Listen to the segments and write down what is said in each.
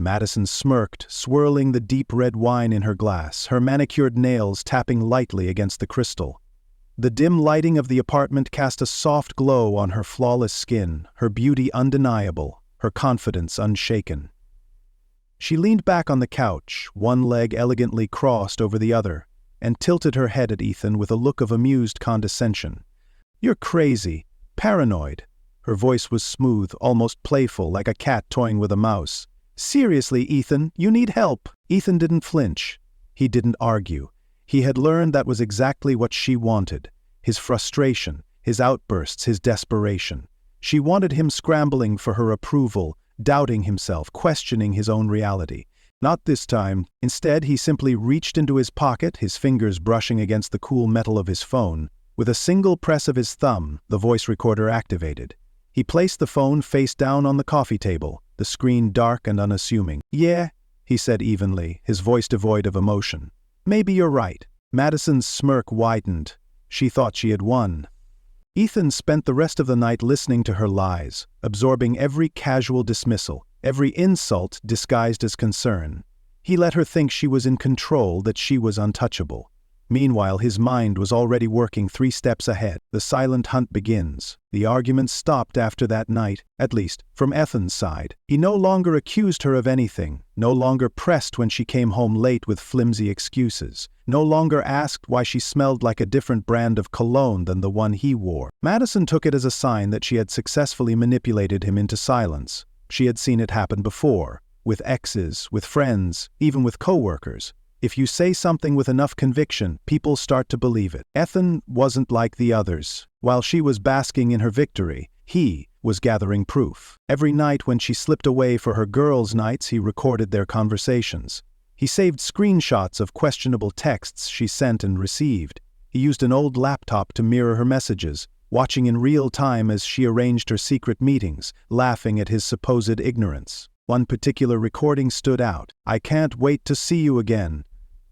Madison smirked, swirling the deep red wine in her glass, her manicured nails tapping lightly against the crystal. The dim lighting of the apartment cast a soft glow on her flawless skin, her beauty undeniable, her confidence unshaken. She leaned back on the couch, one leg elegantly crossed over the other, and tilted her head at Ethan with a look of amused condescension. "You're crazy, paranoid." Her voice was smooth, almost playful, like a cat toying with a mouse. "Seriously, Ethan, you need help." Ethan didn't flinch. He didn't argue. He had learned that was exactly what she wanted. His frustration, his outbursts, his desperation. She wanted him scrambling for her approval, doubting himself, questioning his own reality. Not this time. Instead, he simply reached into his pocket, his fingers brushing against the cool metal of his phone. With a single press of his thumb, the voice recorder activated. He placed the phone face down on the coffee table, the screen dark and unassuming. "Yeah," he said evenly, his voice devoid of emotion. "Maybe you're right." Madison's smirk widened. She thought she had won. Ethan spent the rest of the night listening to her lies, absorbing every casual dismissal, every insult disguised as concern. He let her think she was in control, that she was untouchable. Meanwhile, his mind was already working 3 steps ahead. The silent hunt begins. The arguments stopped after that night, at least, from Ethan's side. He no longer accused her of anything, no longer pressed when she came home late with flimsy excuses, no longer asked why she smelled like a different brand of cologne than the one he wore. Madison took it as a sign that she had successfully manipulated him into silence. She had seen it happen before, with exes, with friends, even with coworkers. If you say something with enough conviction, people start to believe it. Ethan wasn't like the others. While she was basking in her victory, he was gathering proof. Every night when she slipped away for her girls' nights, he recorded their conversations. He saved screenshots of questionable texts she sent and received. He used an old laptop to mirror her messages, watching in real time as she arranged her secret meetings, laughing at his supposed ignorance. One particular recording stood out. "I can't wait to see you again.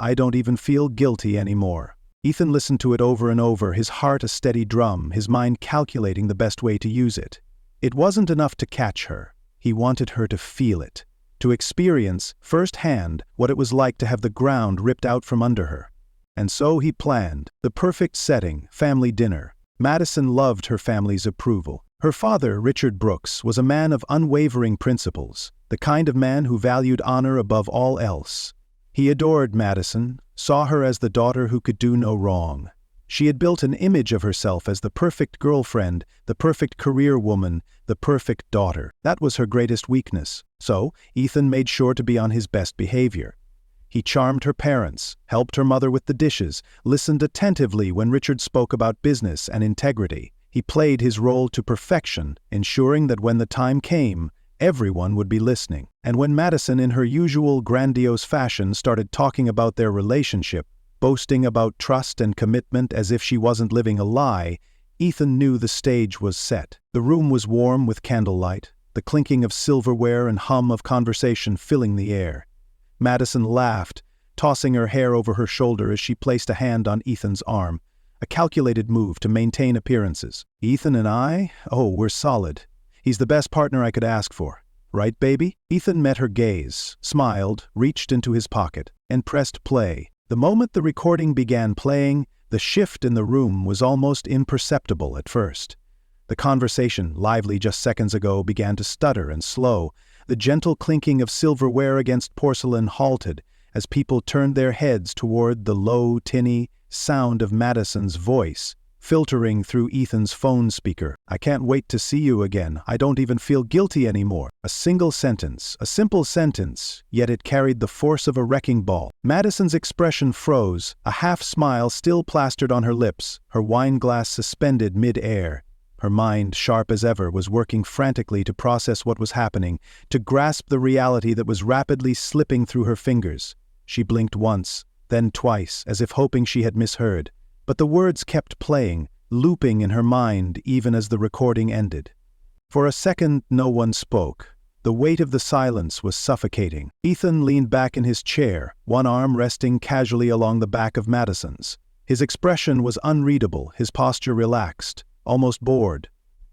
I don't even feel guilty anymore." Ethan listened to it over and over, his heart a steady drum, his mind calculating the best way to use it. It wasn't enough to catch her. He wanted her to feel it, to experience firsthand what it was like to have the ground ripped out from under her. And so he planned the perfect setting, family dinner. Madison loved her family's approval. Her father, Richard Brooks, was a man of unwavering principles, the kind of man who valued honor above all else. He adored Madison, saw her as the daughter who could do no wrong. She had built an image of herself as the perfect girlfriend, the perfect career woman, the perfect daughter. That was her greatest weakness. So, Ethan made sure to be on his best behavior. He charmed her parents, helped her mother with the dishes, listened attentively when Richard spoke about business and integrity. He played his role to perfection, ensuring that when the time came, everyone would be listening. And when Madison, in her usual grandiose fashion, started talking about their relationship, boasting about trust and commitment as if she wasn't living a lie, Ethan knew the stage was set. The room was warm with candlelight, the clinking of silverware and hum of conversation filling the air. Madison laughed, tossing her hair over her shoulder as she placed a hand on Ethan's arm, a calculated move to maintain appearances. "Ethan and I? Oh, we're solid. He's the best partner I could ask for. Right, baby?" Ethan met her gaze, smiled, reached into his pocket, and pressed play. The moment the recording began playing, the shift in the room was almost imperceptible at first. The conversation, lively just seconds ago, began to stutter and slow. The gentle clinking of silverware against porcelain halted as people turned their heads toward the low, tinny sound of Madison's voice, filtering through Ethan's phone speaker. "I can't wait to see you again. I don't even feel guilty anymore." A single sentence, a simple sentence, yet it carried the force of a wrecking ball. Madison's expression froze, a half-smile still plastered on her lips, her wine glass suspended mid-air. Her mind, sharp as ever, was working frantically to process what was happening, to grasp the reality that was rapidly slipping through her fingers. She blinked once, then twice, as if hoping she had misheard. But the words kept playing, looping in her mind even as the recording ended. For a second, no one spoke. The weight of the silence was suffocating. Ethan leaned back in his chair, one arm resting casually along the back of Madison's. His expression was unreadable, his posture relaxed, almost bored.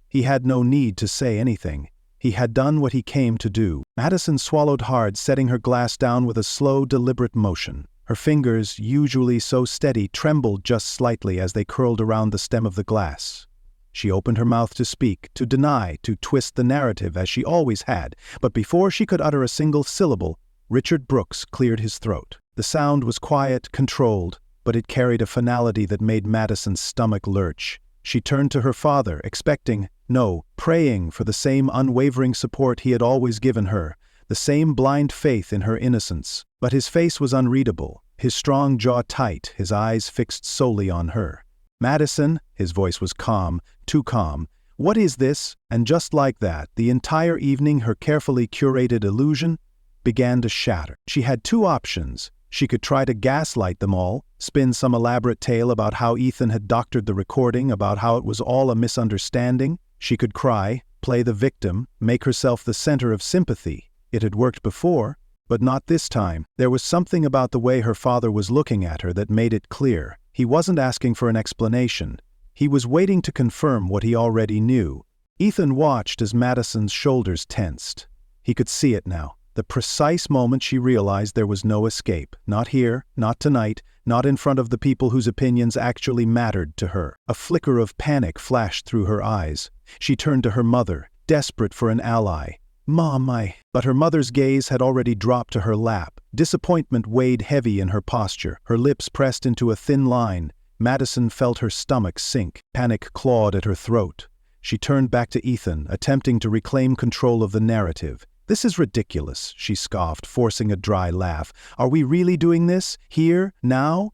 He had no need to say anything. He had done what he came to do. Madison swallowed hard, setting her glass down with a slow, deliberate motion. Her fingers, usually so steady, trembled just slightly as they curled around the stem of the glass. She opened her mouth to speak, to deny, to twist the narrative as she always had, but before she could utter a single syllable, Richard Brooks cleared his throat. The sound was quiet, controlled, but it carried a finality that made Madison's stomach lurch. She turned to her father, expecting, no, praying for the same unwavering support he had always given her, the same blind faith in her innocence. But his face was unreadable, his strong jaw tight, his eyes fixed solely on her. "Madison," his voice was calm, too calm. "What is this?" And just like that, the entire evening her carefully curated illusion began to shatter. She had two options. She could try to gaslight them all, spin some elaborate tale about how Ethan had doctored the recording, about how it was all a misunderstanding. She could cry, play the victim, make herself the center of sympathy. It had worked before, but not this time. There was something about the way her father was looking at her that made it clear. He wasn't asking for an explanation. He was waiting to confirm what he already knew. Ethan watched as Madison's shoulders tensed. He could see it now. The precise moment she realized there was no escape. Not here, not tonight, not in front of the people whose opinions actually mattered to her. A flicker of panic flashed through her eyes. She turned to her mother, desperate for an ally. "Mom, But her mother's gaze had already dropped to her lap. Disappointment weighed heavy in her posture, her lips pressed into a thin line. Madison felt her stomach sink. Panic clawed at her throat. She turned back to Ethan, attempting to reclaim control of the narrative. "This is ridiculous," she scoffed, forcing a dry laugh. "Are we really doing this? Here? Now?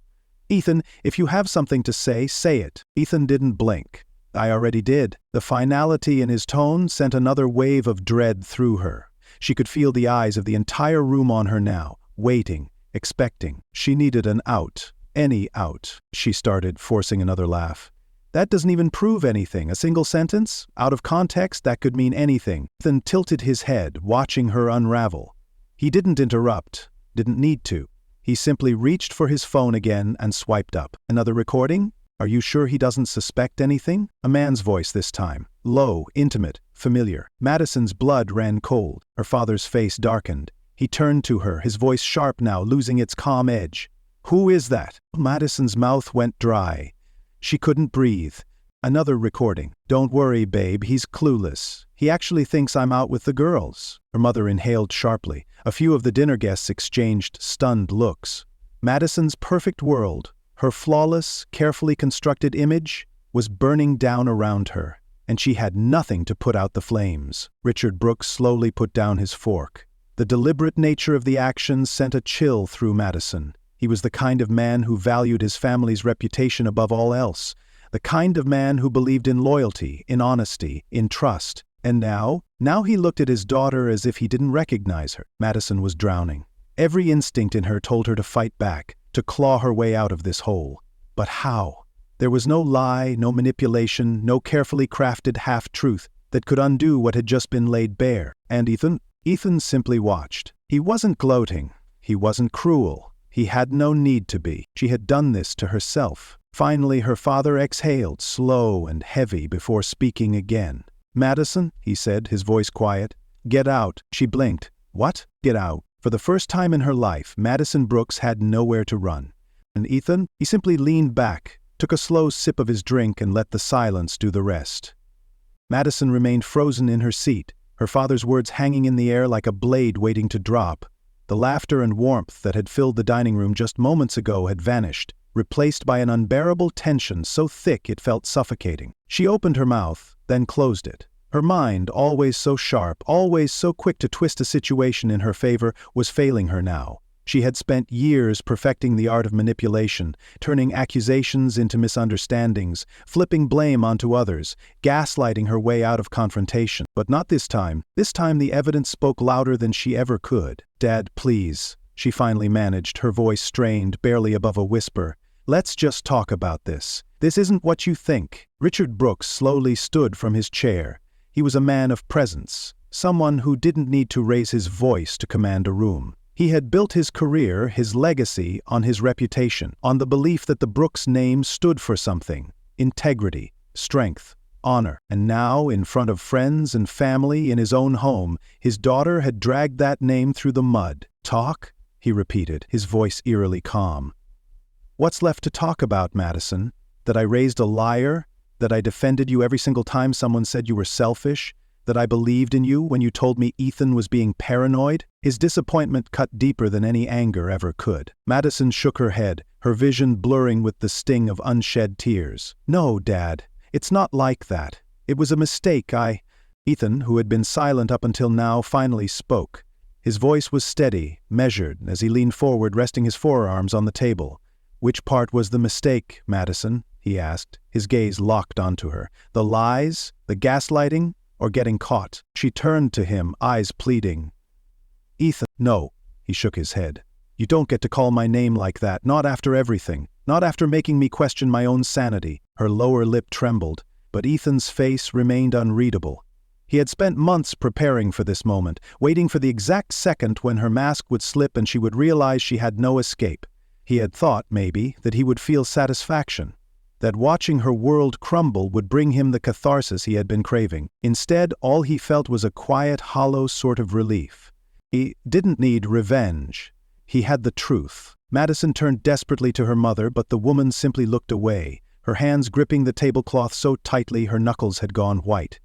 Ethan, if you have something to say, say it." Ethan didn't blink. "I already did." The finality in his tone sent another wave of dread through her. She could feel the eyes of the entire room on her now, waiting, expecting. She needed an out. Any out. She started, forcing another laugh. "That doesn't even prove anything. A single sentence? Out of context, that could mean anything." Ethan tilted his head, watching her unravel. He didn't interrupt, didn't need to. He simply reached for his phone again and swiped up. "Another recording? Are you sure he doesn't suspect anything?" A man's voice this time. Low, intimate, familiar. Madison's blood ran cold. Her father's face darkened. He turned to her, his voice sharp now, losing its calm edge. "Who is that?" Madison's mouth went dry. She couldn't breathe. "Another recording. Don't worry, babe, he's clueless. He actually thinks I'm out with the girls." Her mother inhaled sharply. A few of the dinner guests exchanged stunned looks. Madison's perfect world, her flawless, carefully constructed image, was burning down around her, and she had nothing to put out the flames. Richard Brooks slowly put down his fork. The deliberate nature of the actions sent a chill through Madison. He was the kind of man who valued his family's reputation above all else, the kind of man who believed in loyalty, in honesty, in trust. And now he looked at his daughter as if he didn't recognize her. Madison was drowning. Every instinct in her told her to fight back, to claw her way out of this hole. But how? There was no lie, no manipulation, no carefully crafted half-truth that could undo what had just been laid bare. And Ethan simply watched. He wasn't gloating. He wasn't cruel. He had no need to be. She had done this to herself. Finally, her father exhaled, slow and heavy, before speaking again. "Madison," he said, his voice quiet. "Get out." She blinked. "What? Get out?" For the first time in her life, Madison Brooks had nowhere to run. And Ethan? He simply leaned back, took a slow sip of his drink, and let the silence do the rest. Madison remained frozen in her seat, her father's words hanging in the air like a blade waiting to drop. The laughter and warmth that had filled the dining room just moments ago had vanished, replaced by an unbearable tension so thick it felt suffocating. She opened her mouth, then closed it. Her mind, always so sharp, always so quick to twist a situation in her favor, was failing her now. She had spent years perfecting the art of manipulation, turning accusations into misunderstandings, flipping blame onto others, gaslighting her way out of confrontation. But not this time. This time the evidence spoke louder than she ever could. "Dad, please," she finally managed, her voice strained, barely above a whisper. "Let's just talk about this. This isn't what you think." Richard Brooks slowly stood from his chair. He was a man of presence, someone who didn't need to raise his voice to command a room. He had built his career, his legacy, on his reputation, on the belief that the Brooks name stood for something: integrity, strength, honor. And now, in front of friends and family in his own home, his daughter had dragged that name through the mud. "Talk?" he repeated, his voice eerily calm. "What's left to talk about, Madison? That I raised a liar? That I defended you every single time someone said you were selfish? That I believed in you when you told me Ethan was being paranoid?" His disappointment cut deeper than any anger ever could. Madison shook her head, her vision blurring with the sting of unshed tears. "No, Dad, it's not like that. It was a mistake. Ethan, who had been silent up until now, finally spoke. His voice was steady, measured, as he leaned forward, resting his forearms on the table. "Which part was the mistake, Madison?" he asked, his gaze locked onto her. "The lies? The gaslighting? Or getting caught?" She turned to him, eyes pleading. "Ethan, no," he shook his head. "You don't get to call my name like that, not after everything, not after making me question my own sanity." Her lower lip trembled, but Ethan's face remained unreadable. He had spent months preparing for this moment, waiting for the exact second when her mask would slip and she would realize she had no escape. He had thought, maybe, that he would feel satisfaction, that watching her world crumble would bring him the catharsis he had been craving. Instead, all he felt was a quiet, hollow sort of relief. He didn't need revenge. He had the truth. Madison turned desperately to her mother, but the woman simply looked away, her hands gripping the tablecloth so tightly her knuckles had gone white.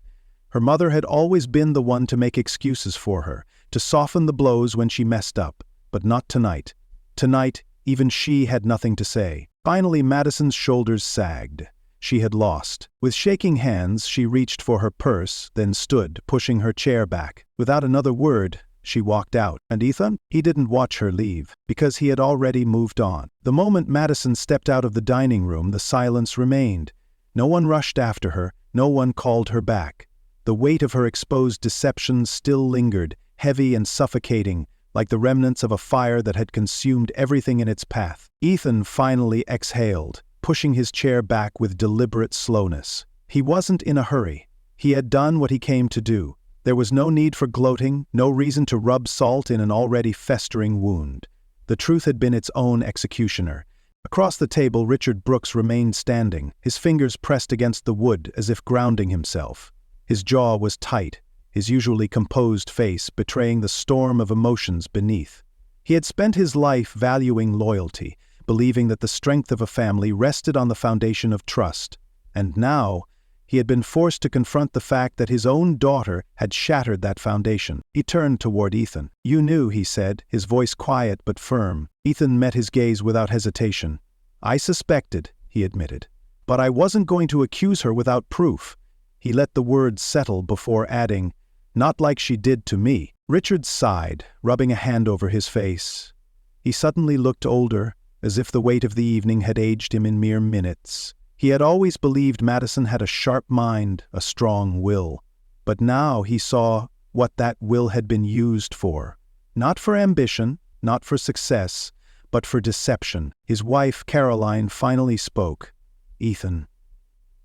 Her mother had always been the one to make excuses for her, to soften the blows when she messed up, but not tonight. Tonight, even she had nothing to say. Finally, Madison's shoulders sagged. She had lost. With shaking hands, she reached for her purse, then stood, pushing her chair back. Without another word, she walked out. And Ethan? He didn't watch her leave, because he had already moved on. The moment Madison stepped out of the dining room, the silence remained. No one rushed after her, no one called her back. The weight of her exposed deception still lingered, heavy and suffocating, like the remnants of a fire that had consumed everything in its path. Ethan finally exhaled, pushing his chair back with deliberate slowness. He wasn't in a hurry. He had done what he came to do. There was no need for gloating, no reason to rub salt in an already festering wound. The truth had been its own executioner. Across the table, Richard Brooks remained standing, his fingers pressed against the wood as if grounding himself. His jaw was tight, his usually composed face betraying the storm of emotions beneath. He had spent his life valuing loyalty, believing that the strength of a family rested on the foundation of trust. And now, he had been forced to confront the fact that his own daughter had shattered that foundation. He turned toward Ethan. "You knew," he said, his voice quiet but firm. Ethan met his gaze without hesitation. "I suspected," he admitted. "But I wasn't going to accuse her without proof." He let the words settle before adding, "Not like she did to me." Richard sighed, rubbing a hand over his face. He suddenly looked older, as if the weight of the evening had aged him in mere minutes. He had always believed Madison had a sharp mind, a strong will. But now he saw what that will had been used for. Not for ambition, not for success, but for deception. His wife, Caroline, finally spoke. "Ethan,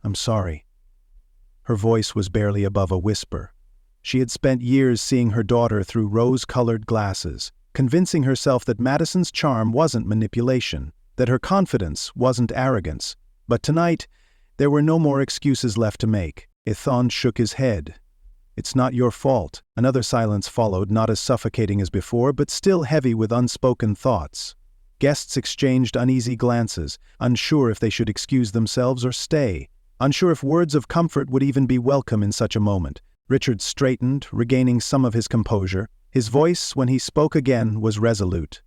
I'm sorry." Her voice was barely above a whisper. She had spent years seeing her daughter through rose-colored glasses, convincing herself that Madison's charm wasn't manipulation, that her confidence wasn't arrogance. But tonight, there were no more excuses left to make. Ethan shook his head. "It's not your fault." Another silence followed, not as suffocating as before, but still heavy with unspoken thoughts. Guests exchanged uneasy glances, unsure if they should excuse themselves or stay, unsure if words of comfort would even be welcome in such a moment. Richard straightened, regaining some of his composure. His voice, when he spoke again, was resolute.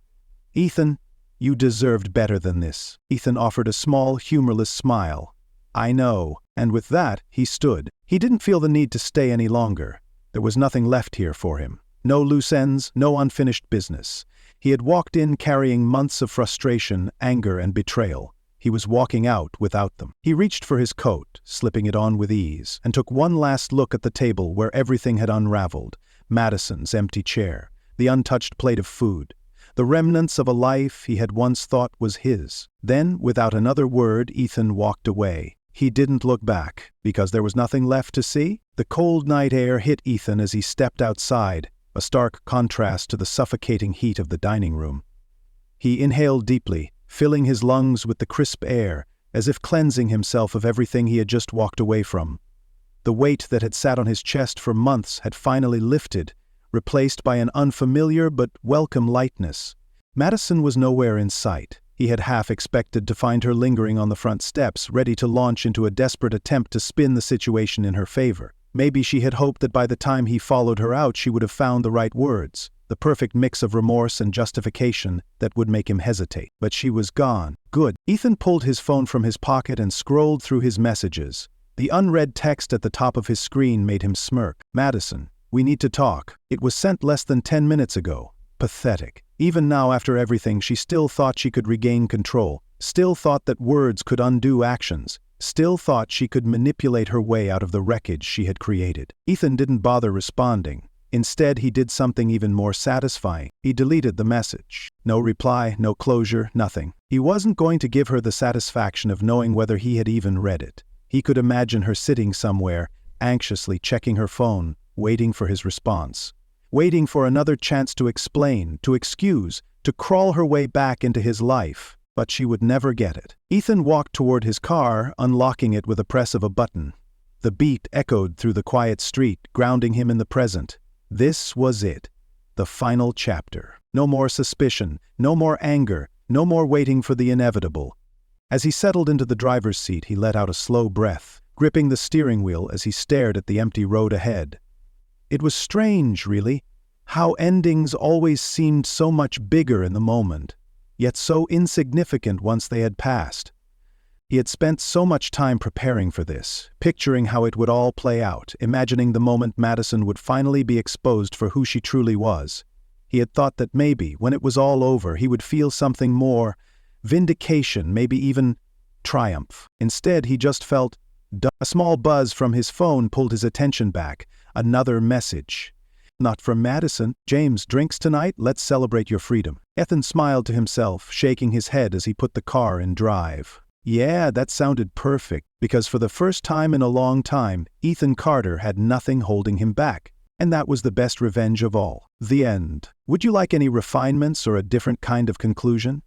"Ethan, you deserved better than this." Ethan offered a small, humorless smile. "I know." And with that, he stood. He didn't feel the need to stay any longer. There was nothing left here for him. No loose ends, no unfinished business. He had walked in carrying months of frustration, anger, and betrayal. He was walking out without them. He reached for his coat, slipping it on with ease, and took one last look at the table where everything had unraveled. Madison's empty chair, the untouched plate of food, the remnants of a life he had once thought was his. Then, without another word, Ethan walked away. He didn't look back, because there was nothing left to see. The cold night air hit Ethan as he stepped outside, a stark contrast to the suffocating heat of the dining room. He inhaled deeply, filling his lungs with the crisp air, as if cleansing himself of everything he had just walked away from. The weight that had sat on his chest for months had finally lifted, replaced by an unfamiliar but welcome lightness. Madison was nowhere in sight. He had half expected to find her lingering on the front steps, ready to launch into a desperate attempt to spin the situation in her favor. Maybe she had hoped that by the time he followed her out she would have found the right words, the perfect mix of remorse and justification that would make him hesitate. But she was gone. Good. Ethan pulled his phone from his pocket and scrolled through his messages. The unread text at the top of his screen made him smirk. "Madison, we need to talk." It was sent less than 10 minutes ago. Pathetic. Even now, after everything, she still thought she could regain control, still thought that words could undo actions, still thought she could manipulate her way out of the wreckage she had created. Ethan didn't bother responding. Instead, he did something even more satisfying. He deleted the message. No reply, no closure, nothing. He wasn't going to give her the satisfaction of knowing whether he had even read it. He could imagine her sitting somewhere, anxiously checking her phone, waiting for his response. Waiting for another chance to explain, to excuse, to crawl her way back into his life. But she would never get it. Ethan walked toward his car, unlocking it with a press of a button. The beat echoed through the quiet street, grounding him in the present. This was it. The final chapter. No more suspicion, no more anger, no more waiting for the inevitable. As he settled into the driver's seat, he let out a slow breath, gripping the steering wheel as he stared at the empty road ahead. It was strange, really, how endings always seemed so much bigger in the moment, yet so insignificant once they had passed. He had spent so much time preparing for this, picturing how it would all play out, imagining the moment Madison would finally be exposed for who she truly was. He had thought that maybe, when it was all over, he would feel something more, vindication, maybe even triumph. Instead, he just felt a small buzz from his phone pulled his attention back. Another message. "Not from Madison. James, drinks tonight? Let's celebrate your freedom." Ethan smiled to himself, shaking his head as he put the car in drive. Yeah, that sounded perfect, because for the first time in a long time, Ethan Carter had nothing holding him back. And that was the best revenge of all. The end. Would you like any refinements or a different kind of conclusion?